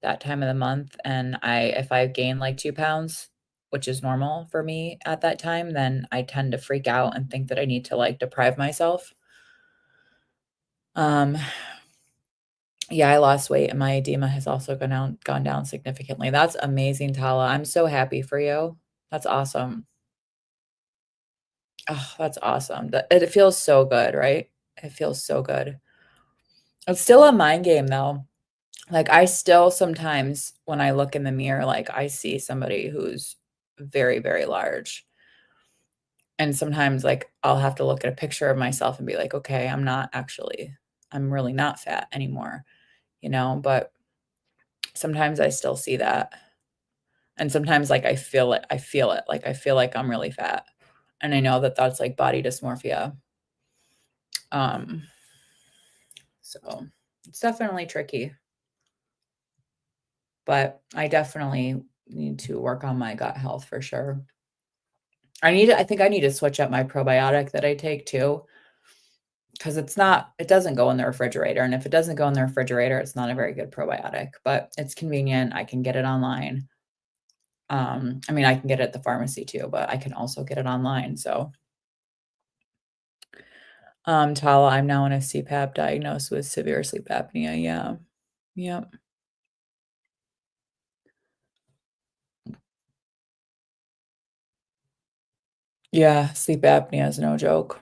that time of the month, and if I gain like 2 pounds, which is normal for me at that time, then I tend to freak out and think that I need to, like, deprive myself. Um, yeah, I lost weight and my edema has also gone down significantly. That's amazing, Tala. I'm so happy for you. That's awesome. Oh, that's awesome. That it feels so good, right? It feels so good. It's still a mind game though. Like, I still sometimes when I look in the mirror, like, I see somebody who's very, very large. And sometimes, like, I'll have to look at a picture of myself and be like, "Okay, I'm really not fat anymore," you know? But sometimes I still see that. And sometimes, like, I feel it, like, I feel like I'm really fat. And I know that that's, like, body dysmorphia. Um, so it's definitely tricky, but I definitely need to work on my gut health for sure. I think I need to switch up my probiotic that I take too, because it doesn't go in the refrigerator, and if it doesn't go in the refrigerator, it's not a very good probiotic, but it's convenient, I can get it online. I mean, I can get it at the pharmacy too, but I can also get it online, so, Tala, I'm now on a CPAP diagnosed with severe sleep apnea, yeah. Yep. Yeah, sleep apnea is no joke.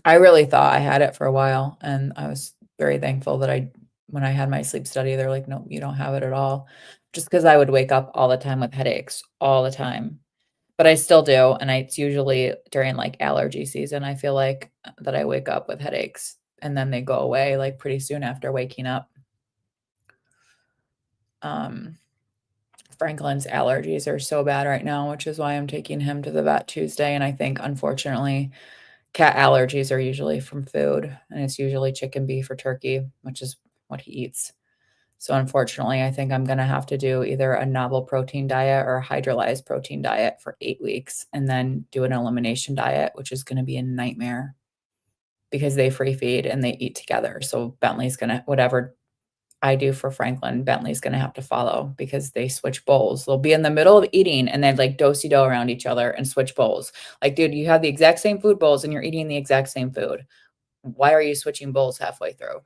I really thought I had it for a while, and I was very thankful that I when I had my sleep study, they're like, "No, you don't have it at all." Just because I would wake up all the time with headaches, all the time. But I still do, and it's usually during, like, allergy season, I feel like, that I wake up with headaches, and then they go away, like, pretty soon after waking up. Um, Franklin's allergies are so bad right now, which is why I'm taking him to the vet Tuesday, and I think, unfortunately, cat allergies are usually from food, and it's usually chicken, beef, or turkey, which is what he eats. So, unfortunately, I think I'm gonna have to do either a novel protein diet or a hydrolyzed protein diet for 8 weeks and then do an elimination diet, which is gonna be a nightmare because they free feed and they eat together. So, Bentley's gonna whatever I do for Franklin, Bentley's gonna have to follow because they switch bowls. They'll be in the middle of eating and then, like, do-si-do around each other and switch bowls. Like, dude, you have the exact same food bowls and you're eating the exact same food. Why are you switching bowls halfway through?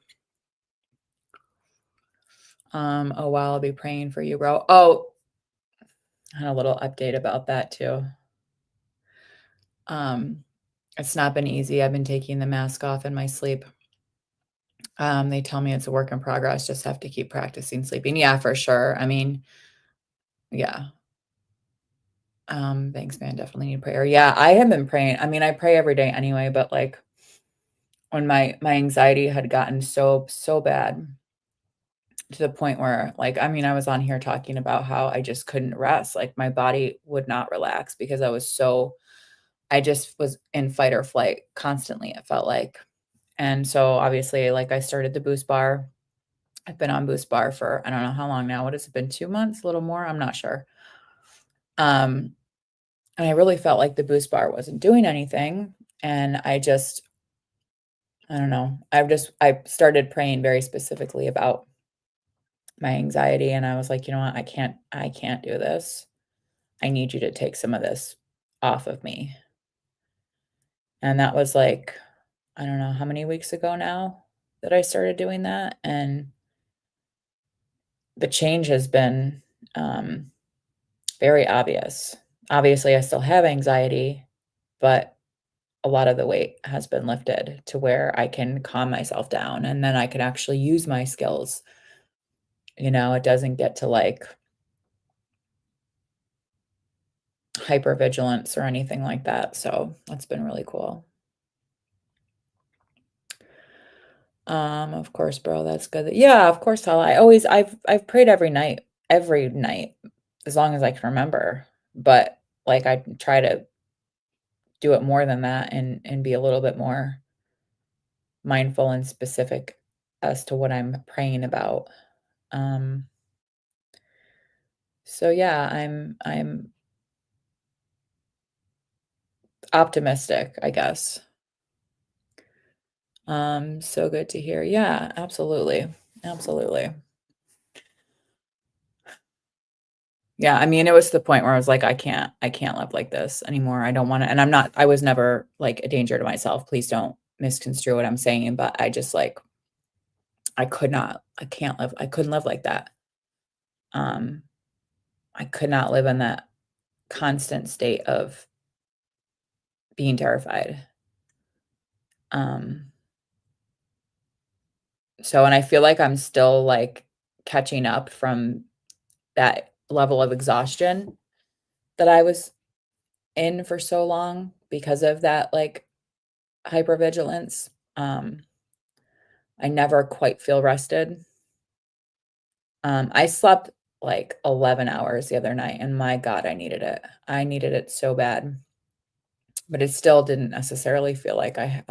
Oh, wow, I'll be praying for you, bro. Oh, I had a little update about that too. Um, it's not been easy. I've been taking the mask off in my sleep. They tell me it's a work in progress, just have to keep practicing sleeping. Yeah, for sure. I mean, yeah. Thanks, man. Definitely need prayer. Yeah, I have been praying. I mean, I pray every day anyway, but like when my anxiety had gotten so bad to the point where like I mean, I was on here talking about how I just couldn't rest. Like my body would not relax because I just was in fight or flight constantly, it felt like. And so obviously like I started the Boost bar. I've been on Boost bar for I don't know how long now. What has it been? 2 months, a little more, I'm not sure. Um And I really felt like the Boost bar wasn't doing anything, and I don't know, I started praying very specifically about my anxiety, and I was like, "You know what? I can't do this. I need you to take some of this off of me." And that was, like, I don't know how many weeks ago now that I started doing that, and the change has been, very obvious. Obviously, I still have anxiety, but a lot of the weight has been lifted to where I can calm myself down and then I can actually use my skills. You know, it doesn't get to like hypervigilance or anything like that. So that's been really cool. Of course, bro, that's good. Yeah, of course, Hala. I've prayed every night, as long as I can remember. But like I try to do it more than that and be a little bit more mindful and specific as to what I'm praying about. Um, so yeah, I'm optimistic, I guess. So good to hear. Yeah, absolutely. Absolutely. Yeah, I mean, it was to the point where I was like, I can't live like this anymore. I don't wanna and I was never like a danger to myself. Please don't misconstrue what I'm saying, but I just like I couldn't live like that. Um, I could not live in that constant state of being terrified. Um, so and I feel like I'm still, like, catching up from that level of exhaustion that I was in for so long because of that, like, hypervigilance. I never quite feel rested. I slept, like, 11 hours the other night, and my god, I needed it. I needed it so bad, but it still didn't necessarily feel like I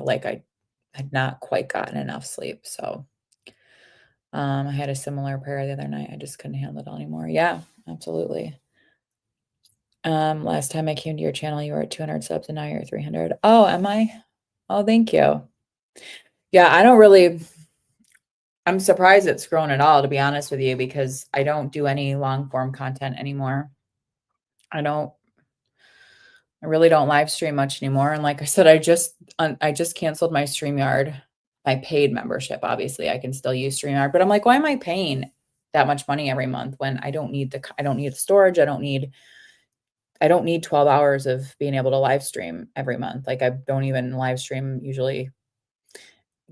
had not quite gotten enough sleep, so, I had a similar prayer the other night, I just couldn't handle it anymore. Yeah, absolutely. Last time I came to your channel, you were at 200 subs, and now you're at 300. Oh, am I? Oh, thank you. Yeah, I don't really I'm surprised it's grown at all, to be honest with you, because I don't do any long form content anymore. I don't I really don't live stream much anymore, and like I said, I just canceled my StreamYard, my paid membership. Obviously, I can still use StreamYard, but I'm like, "Why am I paying that much money every month when I don't need the storage, I don't need 12 hours of being able to live stream every month." Like, I don't even live stream usually.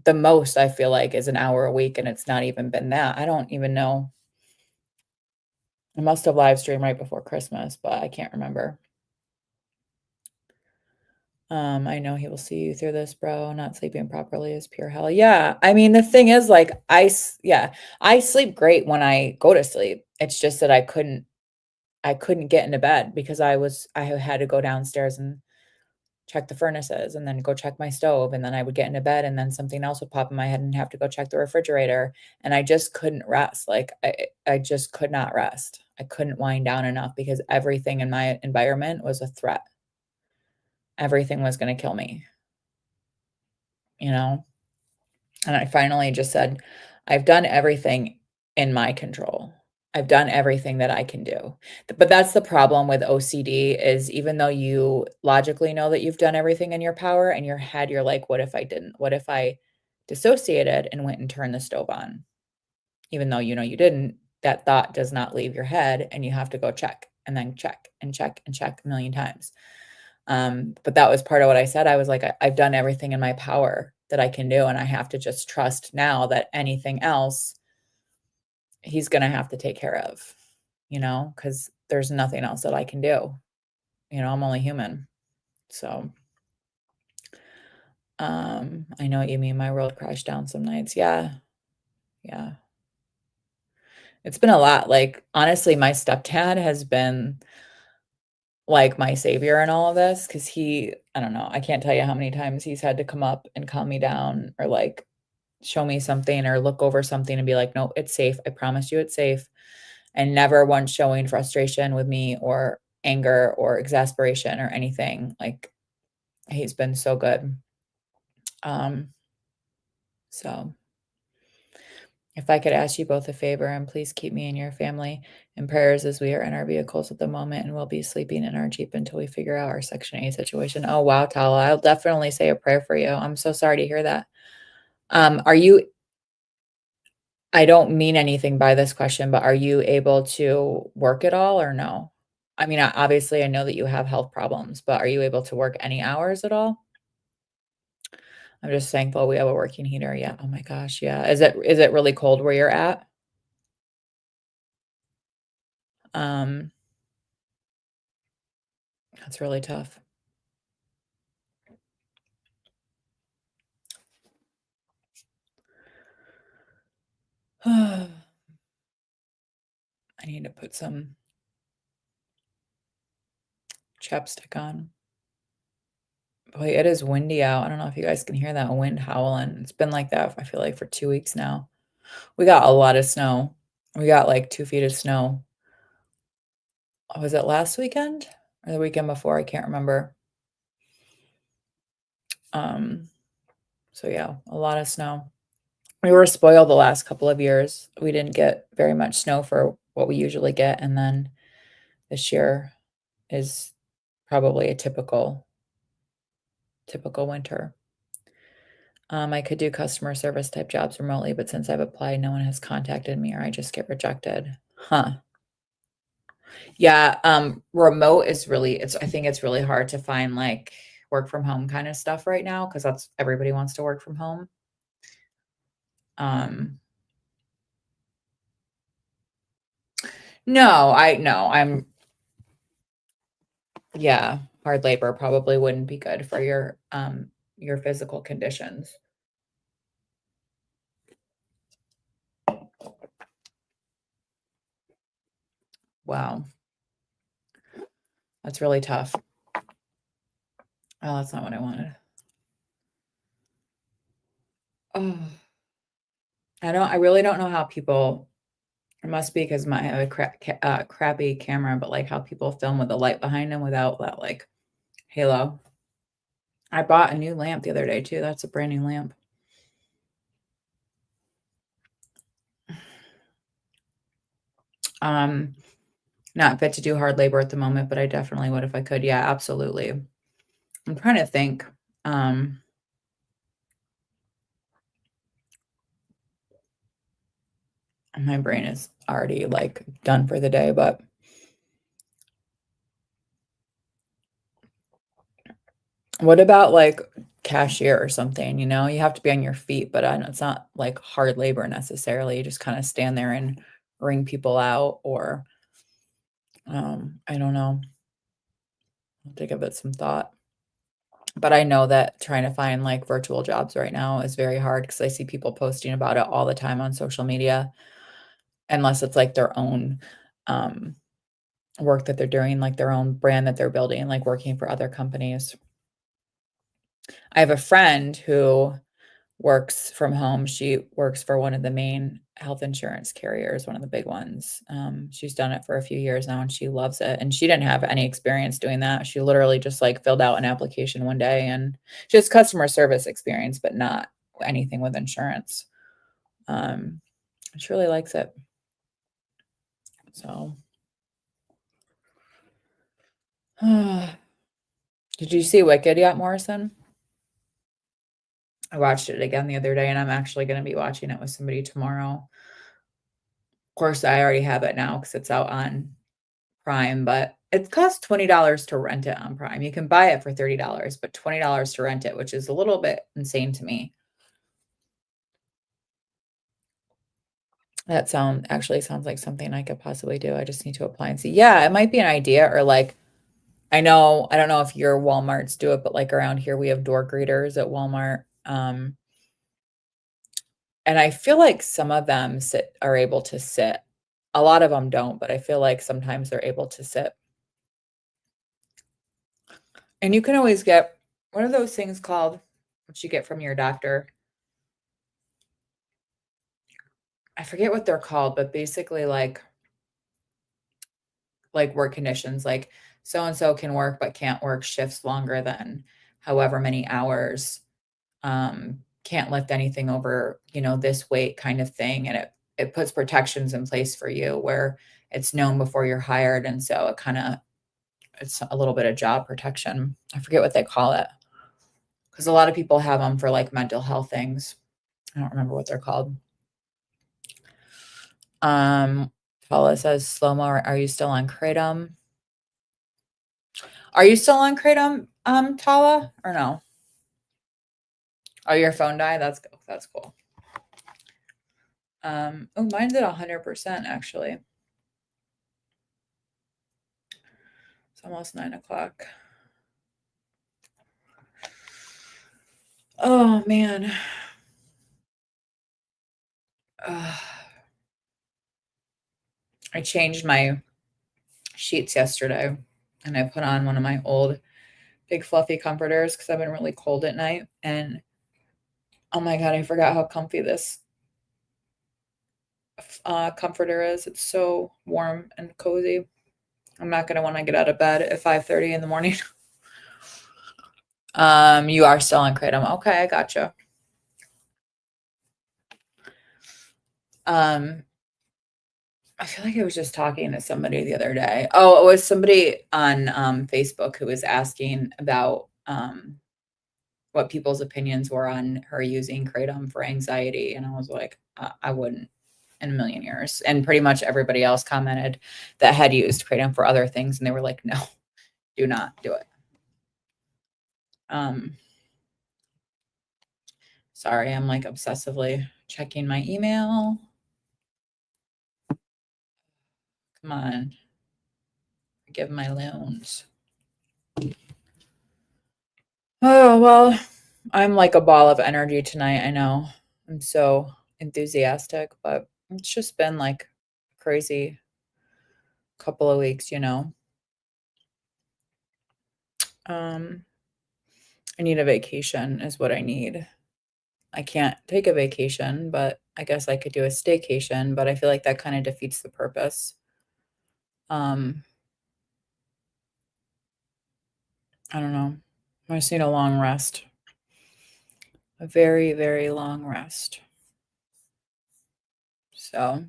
The most I feel like is an hour a week, and it's not even been that. I don't even know. I must have live streamed right before Christmas, but I can't remember. I know he will see you through this, bro. Not sleeping properly is pure hell. Yeah. I mean, the thing is, like, yeah, I sleep great when I go to sleep. It's just that I couldn't get into bed because I had to go downstairs and check the furnaces and then go check my stove. And then I would get into bed and then something else would pop in my head and have to go check the refrigerator. And I just couldn't rest. Like, I just could not rest. I couldn't wind down enough because everything in my environment was a threat. Everything was going to kill me, you know? And I finally just said, I've done everything in my control. I've done everything that I can do. But that's the problem with OCD is even though you logically know that you've done everything in your power, in your head, you're like, what if I didn't? What if I dissociated and went and turned the stove on? Even though you know you didn't, that thought does not leave your head and you have to go check and then check and check and check a million times. But that was part of what I said. I was like, I've done everything in my power that I can do, and I have to just trust now that anything else he's gonna have to take care of, because there's nothing else that I can do. I'm only human. So, I know what you mean. My world crashed down some nights. Yeah. Yeah. It's been a lot. Like, honestly, my stepdad has been like my savior in all of this because I don't know, I can't tell you how many times he's had to come up and calm me down or like show me something or look over something and be like, "Nope, it's safe. I promise you it's safe." And never once showing frustration with me or anger or exasperation or anything. Like, he's been so good. Um, so if I could ask you both a favor and please keep me and your family in prayers as we are in our vehicles at the moment and we'll be sleeping in our Jeep until we figure out our Section 8 situation. Oh, wow, Tala. I'll definitely say a prayer for you. I'm so sorry to hear that. Are you I don't mean anything by this question, but are you able to work at all or no? I mean, obviously, I know that you have health problems, but are you able to work any hours at all? I'm just thankful we have a working heater. Yeah. Oh my gosh. Yeah. Is it really cold where you're at? Um, that's really tough. I need to put some chapstick on. Boy, it is windy out. I don't know if you guys can hear that wind howling. It's been like that, I feel like, for 2 weeks now. We got a lot of snow. We got like 2 feet of snow. Was it last weekend or the weekend before? I can't remember. Um, so yeah, a lot of snow. We were spoiled the last couple of years. We didn't get very much snow for what we usually get, and then this year is probably a typical winter. I could do customer service type jobs remotely, but since I've applied, no one has contacted me or I just get rejected. Huh. Yeah, remote is really I think it's really hard to find, like, work from home kind of stuff right now because that's everybody wants to work from home. Um, no, yeah, hard labor probably wouldn't be good for your physical conditions. Wow, that's really tough. Oh, that's not what I wanted. Oh, I really don't know how people it must be because I have a crappy camera, but, like, how people film with the light behind them without that, like, halo. I bought a new lamp the other day too, that's a brand new lamp. Um, Not fit to do hard labor at the moment, but I definitely would if I could. Yeah, absolutely. I'm trying to think. Um, my brain is already, like, done for the day, but what about, like, cashier or something, you know? You have to be on your feet, but I know it's not, like, hard labor necessarily. You just kinda stand there and ring people out or, I don't know. I'll have to give it some thought. But I know that trying to find, like, virtual jobs right now is very hard because I see people posting about it all the time on social media, unless it's, like, their own, um, work that they're doing, like, their own brand that they're building, like, working for other companies. I have a friend who works from home. She works for one of the main health insurance carriers, one of the big ones. She's done it for a few years now and she loves it. And she didn't have any experience doing that. She literally just like filled out an application one day and just customer service experience, but not anything with insurance. Um, she really likes it. So, did you see Wicked yet, Morrison? I watched it again the other day and I'm actually going to be watching it with somebody tomorrow. Of course, I already have it now because it's out on Prime, but it costs $20 to rent it on Prime. You can buy it for $30, but $20 to rent it, which is a little bit insane to me. That sounds like something I could possibly do. I just need to apply and see. Yeah, it might be an idea or like I don't know if your Walmarts do it, but like around here we have door greeters at Walmart. And I feel like some of them are able to sit. A lot of them don't, but I feel like sometimes they're able to sit. And you can always get what are those things called? What you get from your doctor? I forget what they're called, but basically like work conditions, like so and so can work but can't work shifts longer than however many hours, can't lift anything over, this weight kind of thing. And it puts protections in place for you where it's known before you're hired. And so it's a little bit of job protection. I forget what they call it because a lot of people have them for like mental health things. I don't remember what they're called. Um, Paula says, slow-mo, are you still on Kratom? Are you still on Kratom, Tala, or no? Oh, your phone died? That's cool. Oh, mine's at 100% actually. It's almost 9 o'clock. Oh man. Ugh. I changed my sheets yesterday and I put on one of my old big fluffy comforters because I've been really cold at night. And oh my God, I forgot how comfy this comforter is. It's so warm and cozy. I'm not gonna want to get out of bed at 5:30 in the morning. You are still on Kratom. Okay, I gotcha. Um, I feel like I was just talking to somebody the other day. Oh, it was somebody on Facebook who was asking about what people's opinions were on her using Kratom for anxiety, and I was like, I wouldn't in a million years. And pretty much everybody else commented that had used Kratom for other things, and they were like, no, do not do it. Um, sorry, I'm like obsessively checking my email. Come on. Forgive my loans. Oh, well, I'm like a ball of energy tonight. I know. I'm so enthusiastic, but it's just been like crazy couple of weeks, you know. Um, I need a vacation is what I need. I can't take a vacation, but I guess I could do a staycation, but I feel like that kind of defeats the purpose. Um, I don't know. I just need a long rest. A very, very long rest. So,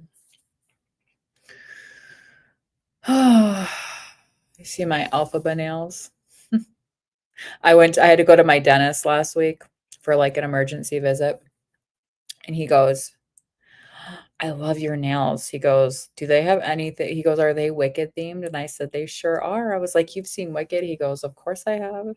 you see my alphabet nails? I had to go to my dentist last week for like an emergency visit. And he goes, I love your nails. He goes, do they have anything? He goes, are they Wicked themed? And I said, they sure are. I was like, you've seen Wicked? He goes, of course I have.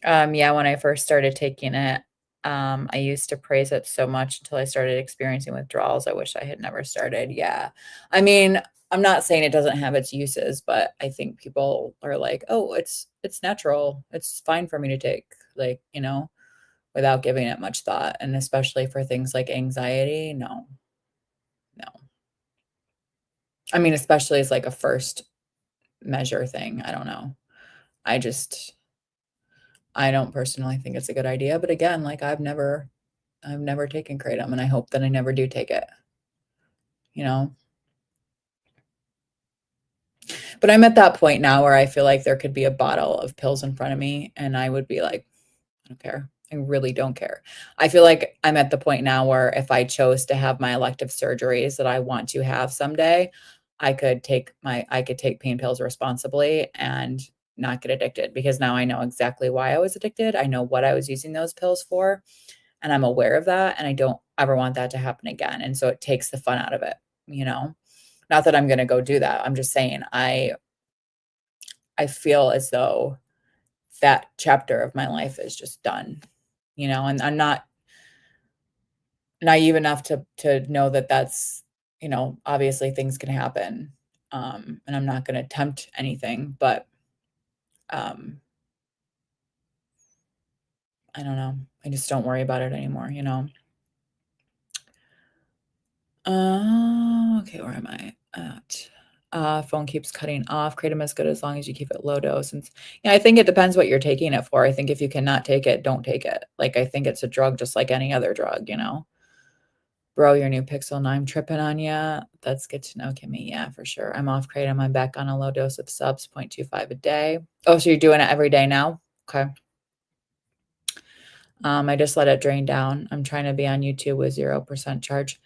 Yeah, when I first started taking it, I used to praise it so much until I started experiencing withdrawals. I wish I had never started. Yeah. I mean, I'm not saying it doesn't have its uses, but I think people are like, "Oh, it's natural. It's fine for me to take." Like, without giving it much thought, and especially for things like anxiety, no. No. I mean, especially as like a first measure thing. I don't know. I just I don't personally think it's a good idea, but again, like I've never taken kratom, and I hope that I never do take it, you know? But I'm at that point now where I feel like there could be a bottle of pills in front of me, and I would be like, "I don't care. I really don't care." I feel like I'm at the point now where if I chose to have my elective surgeries that I want to have someday, I could take pain pills responsibly and not get addicted because now I know exactly why I was addicted. I know what I was using those pills for, and I'm aware of that, and I don't ever want that to happen again, and so it takes the fun out of it, you know? Not that I'm gonna go do that, I'm just saying I feel as though that chapter of my life is just done, and I'm not naive enough to know that that's obviously things can happen, and I'm not gonna tempt anything, but, um, I don't know. I just don't worry about it anymore, you know? Okay, where am I at? Phone keeps cutting off. Kratom is good as long as you keep it low dose. And yeah, I think it depends what you're taking it for. I think if you cannot take it, don't take it. Like I think it's a drug just like any other drug, you know. Bro, your new Pixel 9 tripping on ya. That's good to know, Kimmy. Yeah, for sure. I'm off kratom. I'm back on a low dose of subs, 0.25 a day. Oh, so you're doing it every day now? Okay. I just let it drain down. I'm trying to be on YouTube with 0% charge.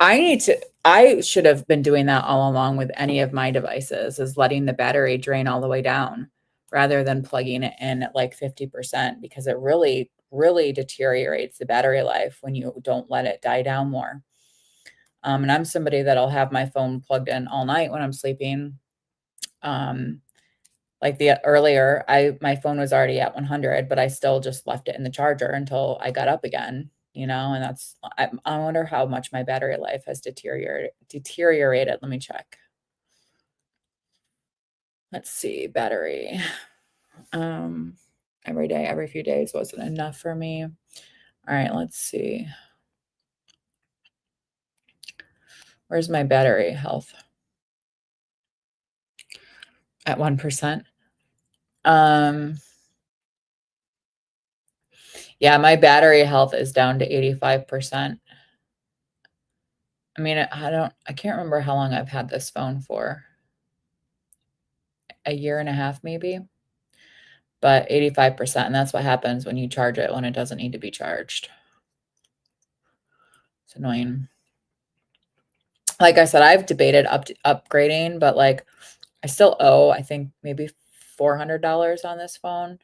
I should have been doing that all along with any of my devices, is letting the battery drain all the way down rather than plugging it in at like 50% because it really, really deteriorates the battery life when you don't let it die down more. And I'm somebody that'll have my phone plugged in all night when I'm sleeping. Um, like the earlier, my phone was already at 100, but I still just left it in the charger until I got up again, and I wonder how much my battery life has deteriorated. Let me check. Let's see, battery. Um, every day, every few days wasn't enough for me. All right, let's see. Where's my battery health? At 1%. Um, yeah, my battery health is down to 85%. I mean, I can't remember how long I've had this phone for. A year and a half maybe, but 85%, and that's what happens when you charge it when it doesn't need to be charged. It's annoying. Like I said, I've debated upgrading, but like I still owe, I think maybe $400 on this phone.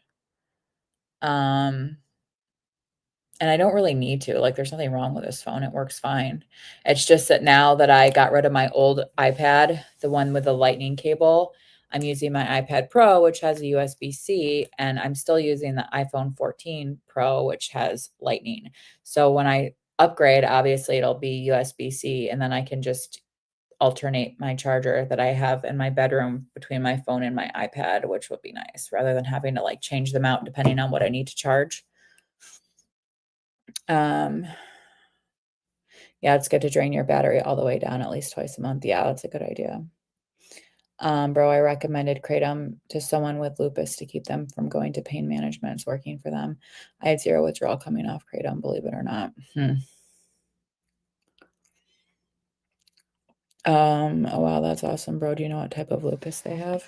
Um, and I don't really need to. Like there's nothing wrong with this phone. It works fine. It's just that now that I got rid of my old iPad, the one with the lightning cable, I'm using my iPad Pro, which has a USB-C, and I'm still using the iPhone 14 Pro, which has Lightning. So when I upgrade, obviously it'll be USB-C, and then I can just alternate my charger that I have in my bedroom between my phone and my iPad, which would be nice, rather than having to like change them out depending on what I need to charge. Yeah, it's good to drain your battery all the way down at least twice a month. Yeah, that's a good idea. Bro, I recommended Kratom to someone with lupus to keep them from going to pain management. It's working for them. I had zero withdrawal coming off Kratom, believe it or not. Oh wow, that's awesome, bro. Do you know what type of lupus they have?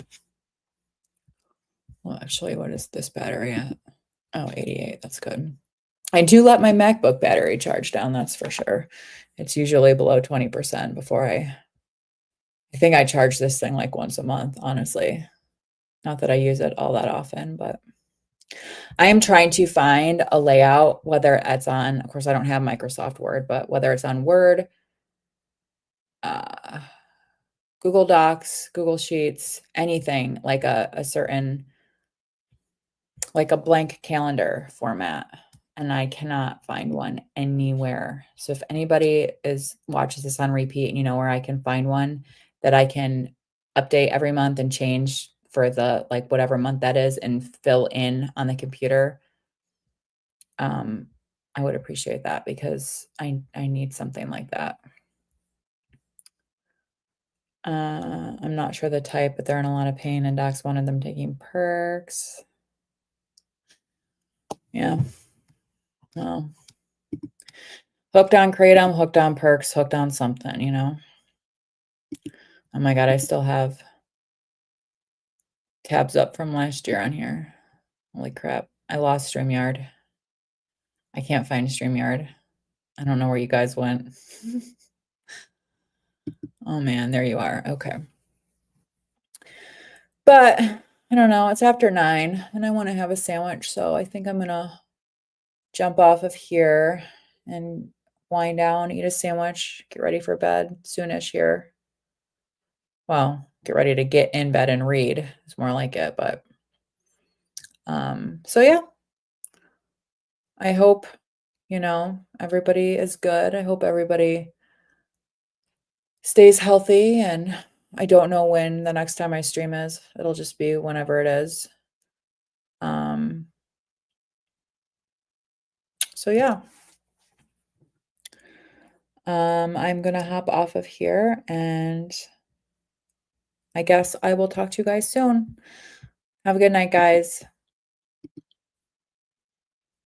Well, actually, what is this battery at? Oh, 88. That's good. I do let my MacBook battery charge down, that's for sure. It's usually below 20% before I think I charge this thing like once a month, honestly. Not that I use it all that often, but I am trying to find a layout, whether it's on, of course, I don't have Microsoft Word, but whether it's on Word, uh, Google Docs, Google Sheets, anything like a certain, like a blank calendar format. And I cannot find one anywhere. So if anybody watches this on repeat and you know where I can find one that I can update every month and change for the like whatever month that is and fill in on the computer, I would appreciate that because I need something like that. I'm not sure the type, but they're in a lot of pain and docs wanted them taking perks. Yeah. Well, hooked on Kratom, hooked on perks, hooked on something, you know? Oh my God, I still have tabs up from last year on here. Holy crap. I lost StreamYard. I can't find StreamYard. I don't know where you guys went. Oh man, there you are. Okay. But I don't know. It's after 9 and I want to have a sandwich. So I think I'm going to jump off of here and wind down, eat a sandwich, get ready for bed soonish here. Well, get ready to get in bed and read. It's more like it, but so yeah. I hope, everybody is good. I hope everybody stays healthy, and I don't know when the next time I stream is. It'll just be whenever it is. So yeah. I'm gonna hop off of here, and I guess I will talk to you guys soon. Have a good night, guys.